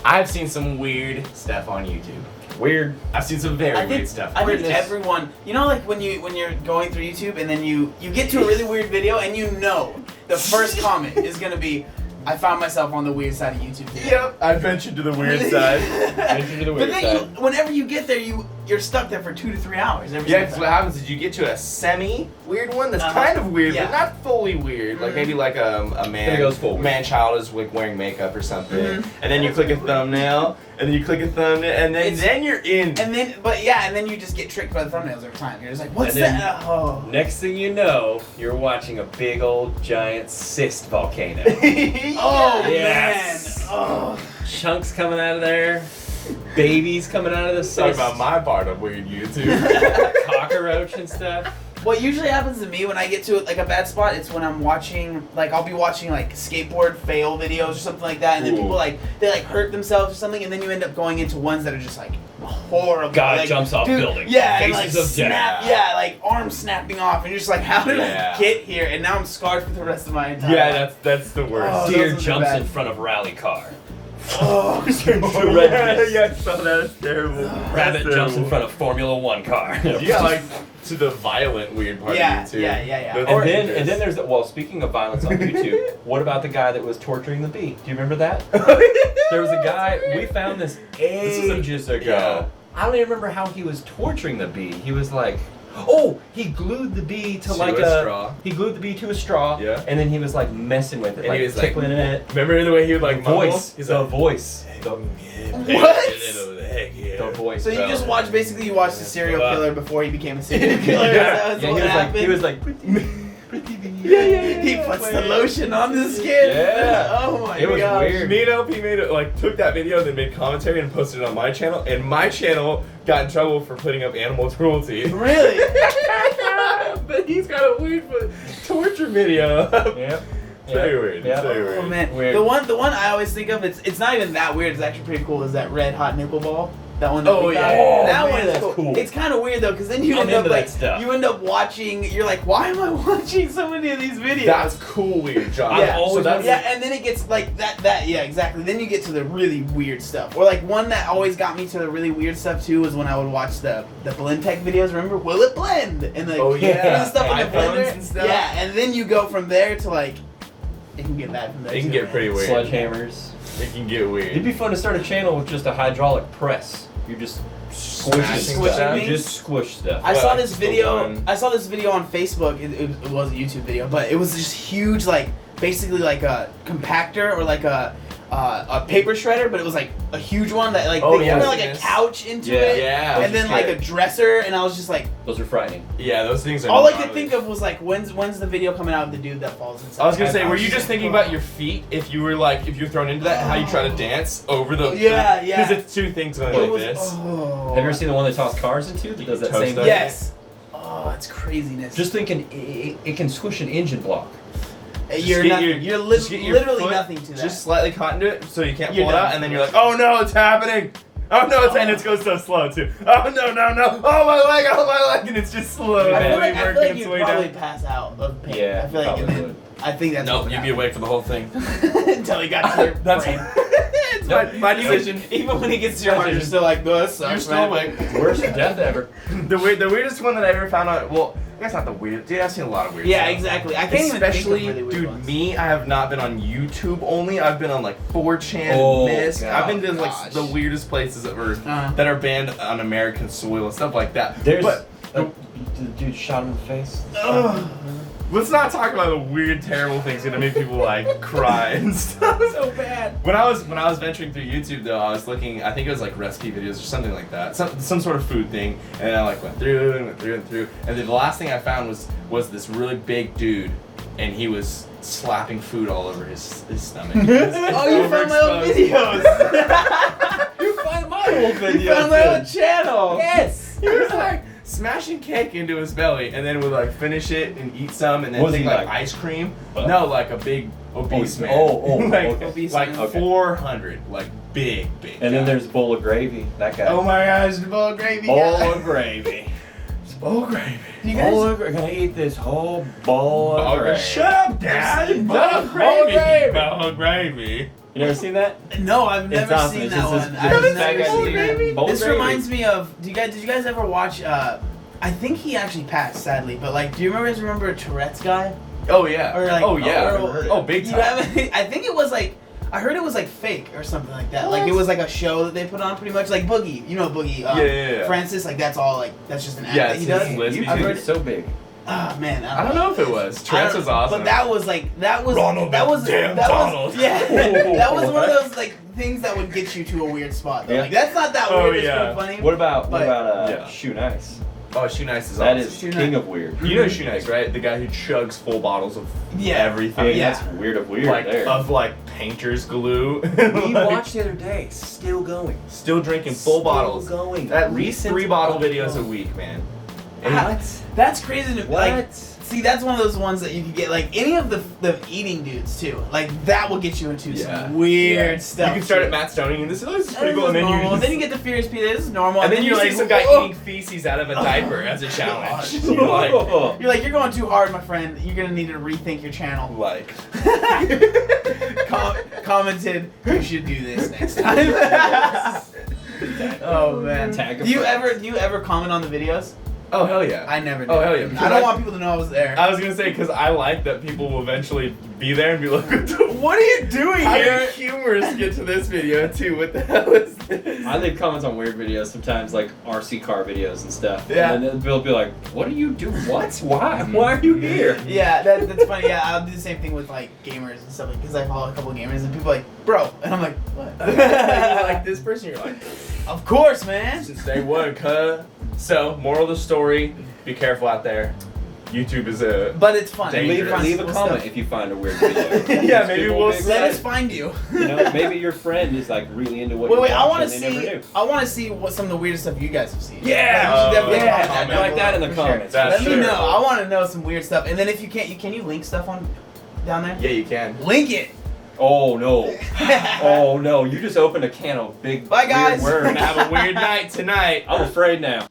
I've seen some weird stuff on YouTube. Weird. I've seen some very weird stuff. I think everyone, you know, like when you're going through YouTube and then you get to a really weird video and you know the first comment is gonna be, I found myself on the weird side of YouTube today. Yep, I ventured to the weird side. Ventured to the weird But side. then whenever you get there, you're stuck there for 2 to 3 hours. Every Yeah, single because what time. happens is you get to a semi-weird one that's Uh-huh. kind of weird, Yeah. but not fully weird. Like maybe like a Then it goes full weird. man-child is like wearing makeup or something, Mhm. and then you click a thumbnail, and then you click a thumbnail, and then you're in. And then you just get tricked by the thumbnails every time. You're just like, what's And then- that? Oh. Next thing you know, you're watching a big old giant cyst volcano. Oh Yes. man. Oh. Chunks coming out of there. Babies coming out of the Talk cyst. about my part of weird YouTube. Cockroach and stuff. What usually happens to me when I get to like a bad spot, it's when I'm watching, like I'll be watching like skateboard fail videos or something like that, and then Ooh. people they hurt themselves or something, and then you end up going into ones that are just like horrible. Guy like, jumps off dude, building. Yeah, and Faces like of snap, death. yeah, like arms snapping off, and you're just like, how did Yeah. I get here? And now I'm scarred for the rest of my entire Yeah, life. that's the worst. Oh, Deer those ones are jumps bad. in front of rally car. Oh, Yeah, I saw that. It's terrible. Rabbit jumps in front of Formula One car. You got like to the violent weird part Yeah, of YouTube. yeah. Those And are then, dangerous. and then there's well, speaking of violence on YouTube, what about the guy that was torturing the bee? Do you remember that? There was a guy, we found this ages ago. Yeah. I don't even remember how he was torturing the bee. He was like, oh, he glued the bee to like a straw. He glued the bee to a straw. Yeah. And then he was like messing with it, And like he was like- tickling it. Remember the way he would like mumble? Voice. He's The like, voice. The voice. So you bro. just watch the serial Wow. killer before he became a serial killer. Yeah. That's Yeah, what happened. he was like, pretty bee. He puts the lotion on the skin. Yeah. Oh my It was gosh. weird. Me and LP made it, like took that video, then made commentary and posted it on my channel, and my channel got in trouble for putting up animal cruelty. Really? But he's got a weird torture video. Yep. It's very weird. Yep. It's very Oh weird. man. Weird. The one I always think of, it's not even that weird. It's actually pretty cool. Is that red hot nickel ball? That one. That Oh, we yeah. got? Oh, that man, one is that's cool. cool. It's kind of weird though, because then you I'm end up into that like stuff. you end up watching. You're like, why am I watching so many of these videos? That's cool weird, John. Yeah, always that's yeah, and then it gets like that. Yeah, exactly. Then you get to the really weird stuff. Or like one that always got me to the really weird stuff too was when I would watch the Blend Tech videos. Remember, will it blend? And like Oh, yeah. the stuff in the iPhones blender. and stuff. Yeah, and then you go from there to like it can get bad from there. It can too. get pretty weird. Sledgehammers. It can get It'd weird. be fun to start a channel with just a hydraulic press. You just squish Smashing it. stuff. You just squish stuff. I saw Well, this it's the video. one. I saw this video on Facebook. It was a YouTube video, but it was just huge, like basically like a compactor or like a paper shredder, but it was like a huge one that like Oh, they yeah, put like a yes. couch into Yeah. it, Yeah. and then like a dresser, and I was just like, Those are frightening. Yeah, those things are. all I could gnarly. think of was like, when's the video coming out of the dude that falls inside? I was gonna say, I were was you just like, thinking about your feet if you were like, if you're thrown into that, how you try to dance over the. Yeah, yeah. Because it's two things going It like was- this. oh. Have you ever seen the one they toss cars into that does that Toast same them? thing? Yes. Oh, it's craziness. Just thinking it can squish an engine block. You're get nothing. your- You're just get your literally foot nothing to that. Just slightly caught into it so you can't You're pull it out, done. and then you're like, oh no, it's happening! Oh no, and it goes so slow too. Oh no, oh my leg, and it's just slowly I feel like working its you'd way probably down. pass out of pain. Yeah, I feel like probably and then, would. I think that's Nope, what you'd be happened. awake for the whole thing. Until he got to your That's brain. it's my decision. Even when he gets to your heart, you're still like, this sucks, You're still man." awake. Worst death ever. The weirdest one that I ever found out. Well, I guess not the weird. Dude, I've seen a lot of weird. Yeah, stuff. exactly. I can't Especially, even think of really weird dude, ones. me, I have not been on YouTube only. I've been on like 4chan, Oh, Mist. God. I've been to like Gosh. the weirdest places that were Uh-huh. that are banned on American soil and stuff like that. There's but the dude shot him in the face. Ugh. let's not talk about the weird, terrible things that make people like cry and stuff. So bad. When I was venturing through YouTube though, I was looking. I think it was like recipe videos or something like that, some sort of food thing. And I like went through and through. And then the last thing I found was this really big dude, and he was slapping food all over his stomach. Oh, you found my old videos. You find my old video. You found my old channel. Yes. He was like smashing cake into his belly, and then would like finish it and eat some, and then Was take he like like- ice cream. What? No, like a big obese man. like obese like man. Okay. 400, like big. And then guy. there's a bowl of gravy. That guy. Oh my gosh, the bowl of gravy. bowl guy. of gravy. Bowl of gravy. You Bowl guys, of gravy. Gonna eat this whole bowl of gravy. Shut up, Dad. Bowl of gravy. Bowl Oh, gravy. You never seen that? No, I've It's never awesome. seen It's that just one. this- I've this never fat guy seen eating that. bowl This gravy. reminds me of. Did you guys ever watch? I think he actually passed, sadly. But like, do you remember Tourette's guy? Oh yeah. Or like, oh yeah. or- Oh, big You time. haven't? I think it was like. I heard it was like fake or something like that. Like it was like a show that they put on, pretty much like Boogie. You know Boogie? Yeah. Francis, like that's all like that's just an act Yeah, that he it's does. his lesbian. I've YouTube heard is so big. Ah man, I don't know if it was. I Tourette's don't- was awesome. But that was like that was Ronald that was McDonald. that was yeah that was one of What? those like things that would get you to a weird spot. Though. Yeah. Like that's not that Oh, weird. It's yeah. kinda funny. What about But- Yeah. Shoe Nice? Oh, Shoe Nice is That awesome. is Shoe king Nice. of weird. You know Shoe Nice, right? The guy who chugs full bottles of Yeah. everything. I mean, Yeah. that's weird of weird like there. of like painter's glue. We Like, watched the other day. Still going. still drinking full Still bottles. going. At least Recent 3 bottle upload. videos a week, man. Ah, That's crazy to What? like. See, that's one of those ones that you could get like any of the eating dudes too. Like that will get you into Yeah. some weird Yeah. stuff. You can start too. at Matt Stoning and this is This pretty is cool. And then normal. you Then you get the Furious Peter. This is normal. and then you you're see like, some guy "Whoa." eating feces out of a Oh. diaper as a challenge. God. You're like, You're like, you're going too hard, my friend. You're gonna need to rethink your channel. like. Commented, you should do this next time. Oh man. Tag a Do you friend. ever comment on the videos? Oh hell yeah. I never do. Oh, hell yeah, I because don't want people to know I was there. I was gonna say because I like that people will eventually be there and be like, "What are you doing How here?" did Humorous get to this video too. What the hell is this? I leave comments on weird videos sometimes, like RC car videos and stuff. Yeah. And then they'll be like, "What do you do? What? Why? Why are you here?" Yeah, that's funny. Yeah, I'll do the same thing with like gamers and stuff, because I follow a couple of gamers and people are like, bro, and I'm like, what? You're like this person. You're like, Of course, man. since day one, huh? So, moral of the story: be careful out there. YouTube is a. But it's fun. Dangerous. Leave a Cool comment stuff. if you find a weird video. Yeah, These maybe people we'll big Let guys, us find you. You know, maybe your friend is like really into what Wait, you're wait. I want to watching, they never see. knew. I want to see what some of the weirdest stuff you guys have seen. Yeah, Like, you should definitely yeah, comment comment like that in the for sure. comments. That's Let me true. know. I want to know some weird stuff. And then if you can't, can you link stuff on down there? Yeah, you can. Link it. Oh no! Oh no! You just opened a can of big Bye, guys. weird We're worms. gonna have a weird night tonight. I'm afraid now.